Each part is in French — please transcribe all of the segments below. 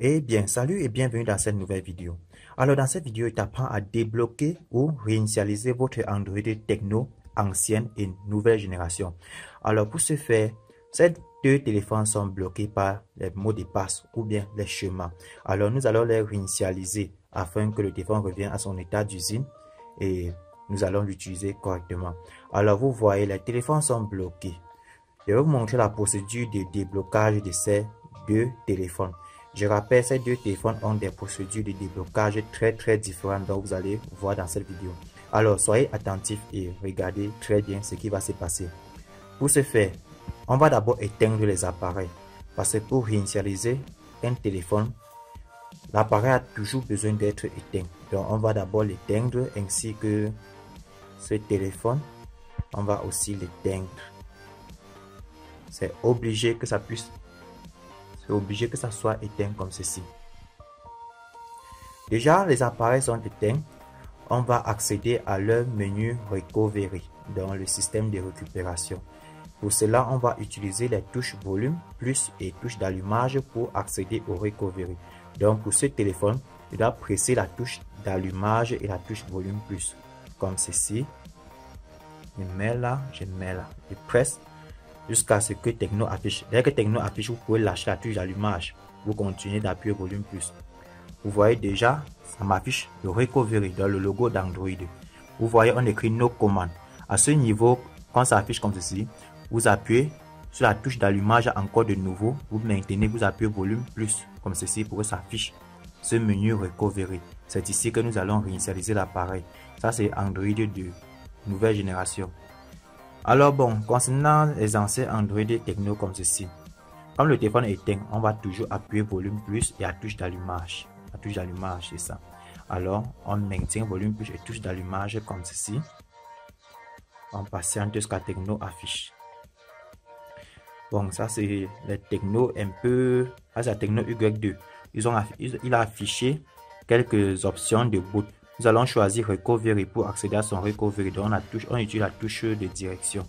Eh bien, salut et bienvenue dans cette nouvelle vidéo. Alors, dans cette vidéo, il t'apprend à débloquer ou réinitialiser votre Android Techno ancienne et nouvelle génération. Alors, pour ce faire, ces deux téléphones sont bloqués par les mots de passe ou bien les chemins. Alors, nous allons les réinitialiser afin que le téléphone revienne à son état d'usine et nous allons l'utiliser correctement. Alors, vous voyez, les téléphones sont bloqués. Je vais vous montrer la procédure de déblocage de ces deux téléphones. Je rappelle, ces deux téléphones ont des procédures de déblocage très différentes, donc vous allez voir dans cette vidéo. Alors, soyez attentifs et regardez très bien ce qui va se passer. Pour ce faire, on va d'abord éteindre les appareils, parce que pour réinitialiser un téléphone, l'appareil a toujours besoin d'être éteint. Donc, on va d'abord l'éteindre, ainsi que ce téléphone, on va aussi l'éteindre. C'est obligé que ça puisse... C'est obligé que ça soit éteint comme ceci. Déjà, les appareils sont éteints. On va accéder à leur menu Recovery dans le système de récupération. Pour cela, on va utiliser les touches volume plus et touche d'allumage pour accéder au Recovery. Donc, pour ce téléphone, je dois presser la touche d'allumage et la touche volume plus comme ceci. Je mets là, je presse jusqu'à ce que Techno affiche. Dès que Techno affiche, vous pouvez lâcher la touche d'allumage. Vous continuez d'appuyer volume plus. Vous voyez déjà, ça m'affiche le Recovery dans le logo d'Android. Vous voyez, on écrit No Command. À ce niveau, quand ça affiche comme ceci, vous appuyez sur la touche d'allumage encore de nouveau. Vous maintenez, vous appuyez volume plus comme ceci pour que ça affiche ce menu Recovery. C'est ici que nous allons réinitialiser l'appareil. Ça, c'est Android de nouvelle génération. Alors bon, concernant les anciens Android Techno comme ceci, comme le téléphone est éteint, on va toujours appuyer volume plus et la touche d'allumage. La touche d'allumage, c'est ça. Alors, on maintient volume plus et touche d'allumage comme ceci. On patiente jusqu'à Techno affiche. Bon, ça c'est les Techno un peu... Ça c'est la Techno Y2. Il a affiché quelques options de boot. Nous allons choisir Recovery pour accéder à son Recovery. Donc on utilise la touche de direction,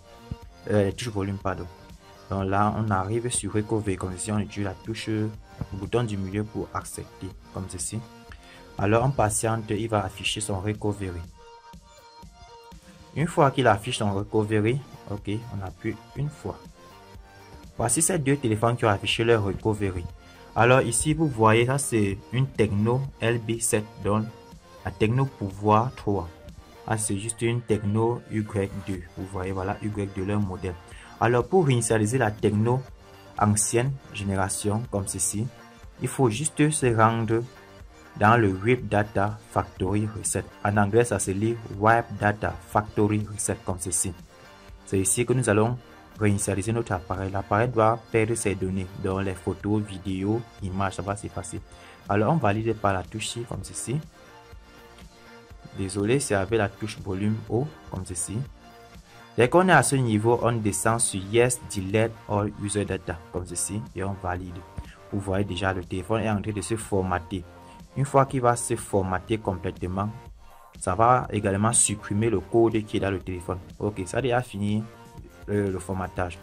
touche volume, pardon. Donc là, on arrive sur Recovery comme ceci. On utilise la touche, le bouton du milieu pour accepter comme ceci. Alors on patiente, il va afficher son Recovery. Une fois qu'il affiche son Recovery, ok, on appuie une fois. Voici ces deux téléphones qui ont affiché leur Recovery. Alors ici, vous voyez, ça c'est une Techno LB7 donc la Techno Pouvoir 3. Ah, c'est juste une Techno Y2. Vous voyez, voilà, Y2 leur modèle. Alors, pour réinitialiser la Techno ancienne génération, comme ceci, il faut juste se rendre dans le Wipe Data Factory Reset. En anglais, ça se lit Wipe Data Factory Reset, comme ceci. C'est ici que nous allons réinitialiser notre appareil. L'appareil doit perdre ses données, dans les photos, vidéos, images, ça va s'effacer. Alors, on valide par la touche comme ceci. Désolé, c'est avec la touche volume haut, comme ceci. Dès qu'on est à ce niveau, on descend sur Yes, Delete All User Data, comme ceci, et on valide. Vous voyez déjà, le téléphone est en train de se formater. Une fois qu'il va se formater complètement, ça va également supprimer le code qui est dans le téléphone. Ok, ça a déjà fini le formatage.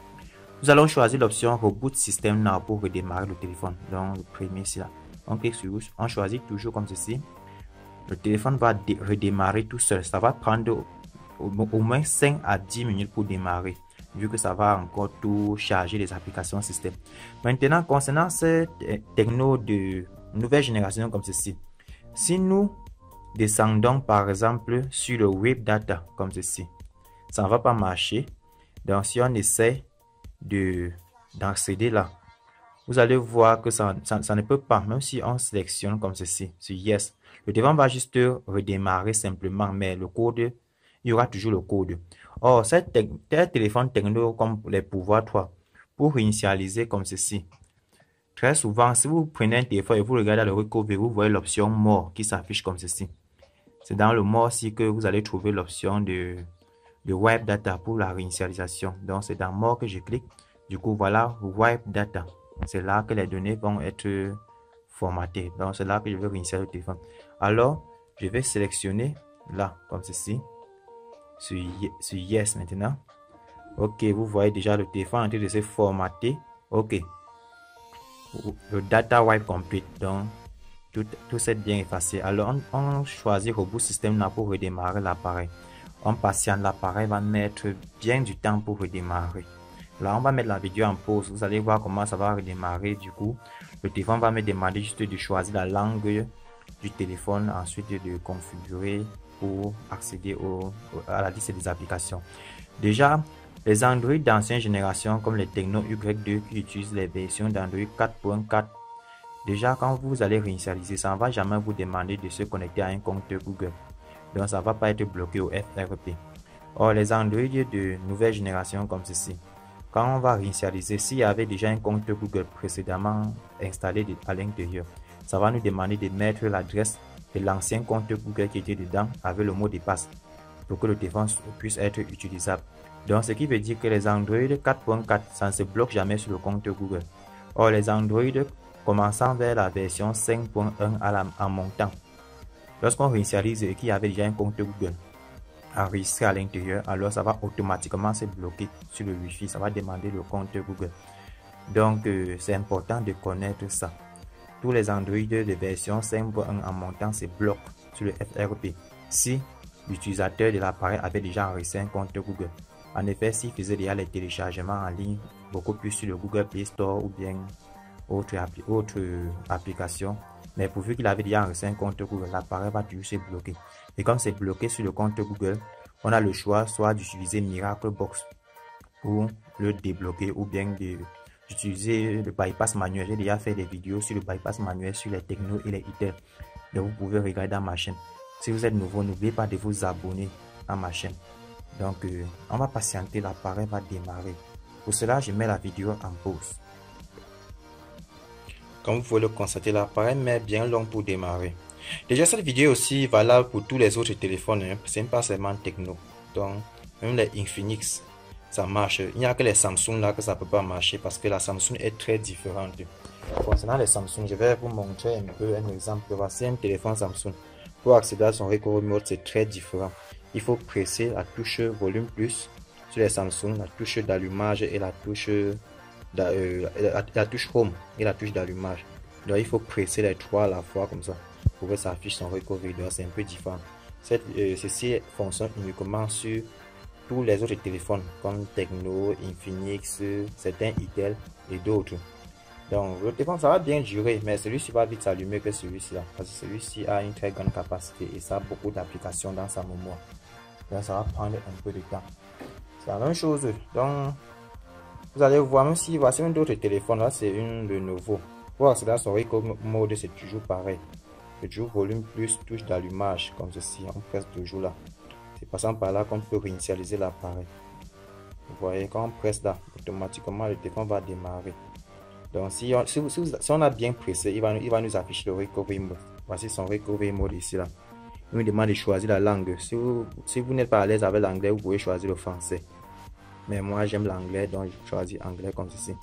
Nous allons choisir l'option Reboot System Now pour redémarrer le téléphone. Donc, le premier, c'est là. On clique sur Rouge, on choisit toujours comme ceci. Le téléphone va redémarrer tout seul. Ça va prendre au moins 5 à 10 minutes pour démarrer, vu que ça va encore tout charger les applications système. Maintenant, concernant ces techno de nouvelle génération comme ceci, si nous descendons par exemple sur le Web Data comme ceci, ça ne va pas marcher. Donc, si on essaie d'accéder là, vous allez voir que ça ne peut pas, même si on sélectionne comme ceci, sur Yes. Le téléphone va juste redémarrer simplement, mais le code, il y aura toujours le code. Or, ces téléphones techno comme les Pouvoir 3, pour réinitialiser comme ceci, très souvent, si vous prenez un téléphone et vous regardez le Recovery, vous voyez l'option More qui s'affiche comme ceci. C'est dans le More aussi que vous allez trouver l'option de Wipe Data pour la réinitialisation. Donc, c'est dans More que je clique. Du coup, voilà, Wipe Data. C'est là que les données vont être formatées. Donc, c'est là que je vais réinitialiser le téléphone. Alors, je vais sélectionner là, comme ceci, sur Yes maintenant. Ok, vous voyez déjà le téléphone en train de se formater. Ok. le data wipe complete, donc tout s'est bien effacé. Alors on choisit Reboot System Now pour redémarrer l'appareil. On patiente, l'appareil va mettre bien du temps pour redémarrer. Là, on va mettre la vidéo en pause. Vous allez voir comment ça va redémarrer. Du coup, le téléphone va me demander juste de choisir la langue du téléphone, ensuite de configurer pour accéder à la liste des applications. Déjà, les Android d'ancienne génération comme les Tecno Y2 qui utilisent les versions d'Android 4.4, déjà quand vous allez réinitialiser, ça ne va jamais vous demander de se connecter à un compte Google. Donc ça ne va pas être bloqué au FRP. Or, les Android de nouvelle génération comme ceci, quand on va réinitialiser, s'il y avait déjà un compte Google précédemment installé à l'intérieur, ça va nous demander de mettre l'adresse de l'ancien compte Google qui était dedans avec le mot de passe pour que le téléphone puisse être utilisable. Donc, ce qui veut dire que les Android 4.4, ça ne se bloque jamais sur le compte Google. Or, les Android commençant vers la version 5.1 en montant, lorsqu'on réinitialise et qu'il y avait déjà un compte Google enregistré à l'intérieur, alors ça va automatiquement se bloquer sur le Wi-Fi, ça va demander le compte Google. Donc, c'est important de connaître ça. Tous les Android de version 5.1 en montant se bloquent sur le FRP si l'utilisateur de l'appareil avait déjà enregistré un compte Google. En effet, s'il faisait déjà les téléchargements en ligne, beaucoup plus sur le Google Play Store ou bien autre application, mais pourvu qu'il avait déjà enregistré un compte Google, l'appareil va toujours se bloquer. Et comme c'est bloqué sur le compte Google, on a le choix soit d'utiliser Miracle Box pour le débloquer ou bien d'utiliser le bypass manuel. J'ai déjà fait des vidéos sur le bypass manuel sur les Tecno et les Itel. Donc vous pouvez regarder dans ma chaîne. Si vous êtes nouveau, n'oubliez pas de vous abonner à ma chaîne. Donc on va patienter, l'appareil va démarrer. Pour cela, je mets la vidéo en pause. Comme vous pouvez le constater, l'appareil met bien long pour démarrer. Déjà, cette vidéo est aussi valable pour tous les autres téléphones, hein. C'est pas seulement Tecno. Donc, même les Infinix, ça marche. Il n'y a que les Samsung là que ça peut pas marcher parce que la Samsung est très différente. Concernant les Samsung, je vais vous montrer un peu un exemple. Voici un téléphone Samsung. Pour accéder à son recovery mode, c'est très différent. Il faut presser la touche volume plus sur les Samsung, la touche d'allumage et la touche home et la touche d'allumage. Donc il faut presser les trois à la fois comme ça pour que ça affiche son recovery. Donc c'est un peu différent. Ceci fonctionne uniquement sur tous les autres téléphones comme Tecno, Infinix, certains Itel et d'autres. Donc le téléphone ça va bien durer, mais celui-ci va vite s'allumer que celui-ci là, parce que celui-ci a une très grande capacité et ça a beaucoup d'applications dans sa mémoire. Donc ça va prendre un peu de temps. C'est la même chose. Donc vous allez voir, même si voici un autre téléphone, là c'est une de nouveau. Pour accéder à son recovery mode, c'est toujours pareil. C'est toujours volume plus touche d'allumage comme ceci, on presse toujours là. C'est passant par là qu'on peut réinitialiser l'appareil. Vous voyez, quand on presse là, automatiquement le téléphone va démarrer. Donc si on a bien pressé, il va nous afficher le recovery mode. Voici son recovery mode ici là. Il nous demande de choisir la langue. Si vous n'êtes pas à l'aise avec l'anglais, vous pouvez choisir le français. Mais moi j'aime l'anglais, donc je choisis anglais comme ceci.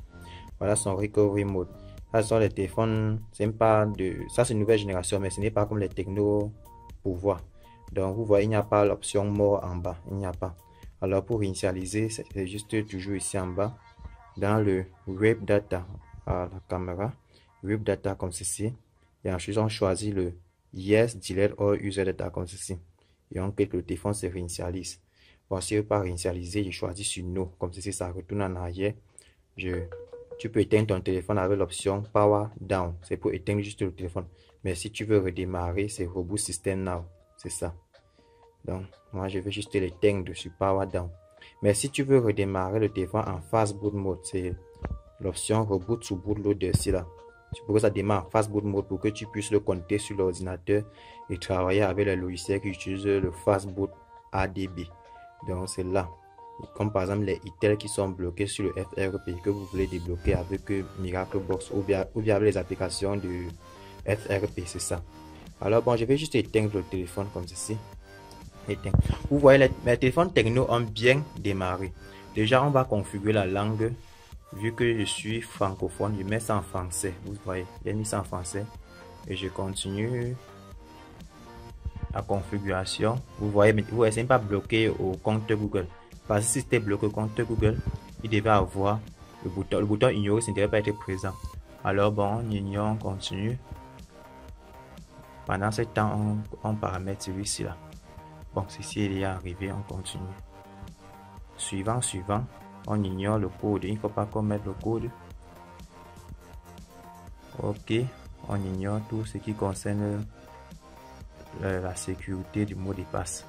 Voilà son recovery mode. Ça sont les téléphones, ça c'est une nouvelle génération, mais ce n'est pas comme les Tecno pouvoir. Donc vous voyez, il n'y a pas l'option mode en bas, il n'y a pas. Alors pour initialiser, c'est juste toujours ici en bas, dans le Wipe Data, à la caméra, Wipe Data comme ceci. Et ensuite on choisit le Yes, Delete All User Data comme ceci. Et on clique, le téléphone se réinitialise. Voici par réinitialiser, je choisis sur No, comme ceci, ça retourne en arrière. Tu peux éteindre ton téléphone avec l'option Power Down, c'est pour éteindre juste le téléphone. Mais si tu veux redémarrer, c'est Reboot System Now, c'est ça. Donc, moi je vais juste l'éteindre sur Power Down. Mais si tu veux redémarrer le téléphone en Fast Boot Mode, c'est l'option Reboot to Boot Loader ici là. C'est pour que ça démarre en Fast Boot Mode pour que tu puisses le connecter sur l'ordinateur et travailler avec les logiciels qui utilisent le Fast Boot ADB. Donc c'est là, comme par exemple les Itel qui sont bloqués sur le FRP que vous voulez débloquer avec Miracle Box ou bien avec les applications de FRP, c'est ça. Alors bon, je vais juste éteindre le téléphone comme ceci. Éteindre. Vous voyez, les téléphones Tecno ont bien démarré. Déjà on va configurer la langue. Vu que je suis francophone, je mets ça en français. Vous voyez, j'ai mis ça en français et je continue la configuration. Vous voyez, c'est pas bloqué au compte Google. Parce que si c'était bloqué au compte Google, il devait avoir le bouton ignorer, ça ne devait pas être présent. Alors bon, on ignore, on continue. Pendant ce temps, on paramètre celui-ci là. Bon, ceci est déjà arrivé, on continue. Suivant, on ignore le code. Il ne faut pas qu'on mette le code. Ok, on ignore tout ce qui concerne la sécurité du mot de passe.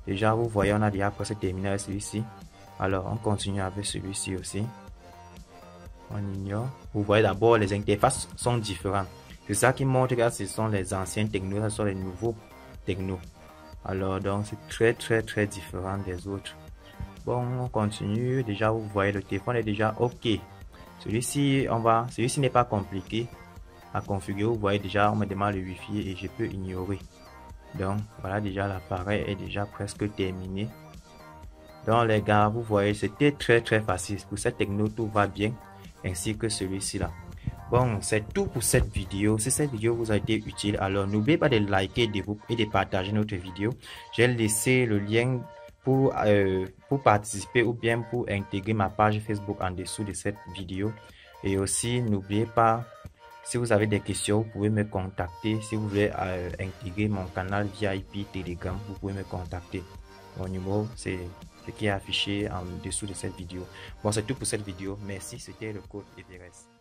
Déjà, vous voyez, on a déjà presque terminé avec celui-ci. Alors, on continue avec celui-ci aussi. On ignore. Vous voyez d'abord, les interfaces sont différentes. C'est ça qui montre que ce sont les anciens technos, ce sont les nouveaux technos. Alors, donc, c'est très différent des autres. Bon, on continue. Déjà, vous voyez, le téléphone est déjà OK. Celui-ci n'est pas compliqué à configurer. Vous voyez déjà, on me demande le Wi-Fi et je peux ignorer. Donc, voilà, déjà, l'appareil est déjà presque terminé. Donc, les gars, vous voyez, c'était très facile. Pour cette techno, tout va bien, ainsi que celui-ci là. Bon, c'est tout pour cette vidéo. Si cette vidéo vous a été utile, alors n'oubliez pas de liker et de partager notre vidéo. J'ai laissé le lien pour participer ou bien pour intégrer ma page Facebook en dessous de cette vidéo. Et aussi, n'oubliez pas, si vous avez des questions, vous pouvez me contacter. Si vous voulez intégrer mon canal VIP Telegram, vous pouvez me contacter. Mon numéro, c'est ce qui est affiché en dessous de cette vidéo. Bon, c'est tout pour cette vidéo. Merci, c'était le code Everest.